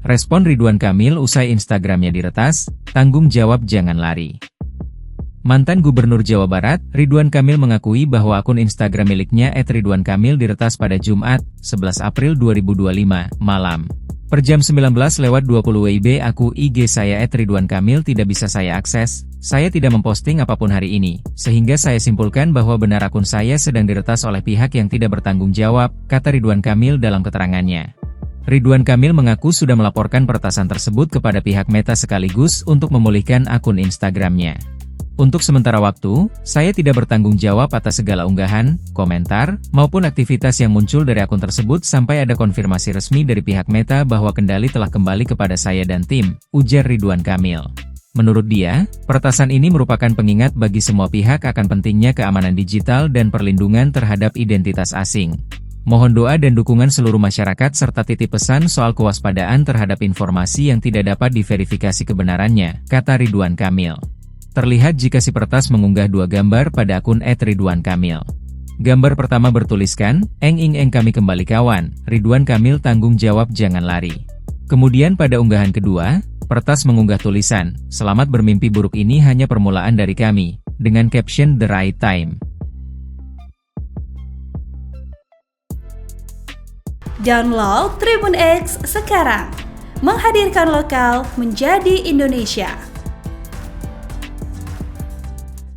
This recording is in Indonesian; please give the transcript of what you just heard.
Respon Ridwan Kamil usai Instagramnya diretas, tanggung jawab jangan lari. Mantan Gubernur Jawa Barat, Ridwan Kamil mengakui bahwa akun Instagram miliknya @ridwankamil diretas pada Jumat, 11 April 2025, malam. Per jam 19:20 WIB aku IG saya @ridwankamil tidak bisa saya akses, saya tidak memposting apapun hari ini, sehingga saya simpulkan bahwa benar akun saya sedang diretas oleh pihak yang tidak bertanggung jawab, kata Ridwan Kamil dalam keterangannya. Ridwan Kamil mengaku sudah melaporkan peretasan tersebut kepada pihak Meta sekaligus untuk memulihkan akun Instagramnya. Untuk sementara waktu, saya tidak bertanggung jawab atas segala unggahan, komentar, maupun aktivitas yang muncul dari akun tersebut sampai ada konfirmasi resmi dari pihak Meta bahwa kendali telah kembali kepada saya dan tim, ujar Ridwan Kamil. Menurut dia, peretasan ini merupakan pengingat bagi semua pihak akan pentingnya keamanan digital dan perlindungan terhadap identitas asing. Mohon doa dan dukungan seluruh masyarakat serta titip pesan soal kewaspadaan terhadap informasi yang tidak dapat diverifikasi kebenarannya, kata Ridwan Kamil. Terlihat jika si peretas mengunggah dua gambar pada akun @ridwan kamil. Gambar pertama bertuliskan, "Eng kami kembali kawan, Ridwan Kamil tanggung jawab jangan lari." Kemudian pada unggahan kedua, peretas mengunggah tulisan, "Selamat bermimpi buruk ini hanya permulaan dari kami," dengan caption "The Right Time." Download Tribun X sekarang, menghadirkan lokal menjadi Indonesia.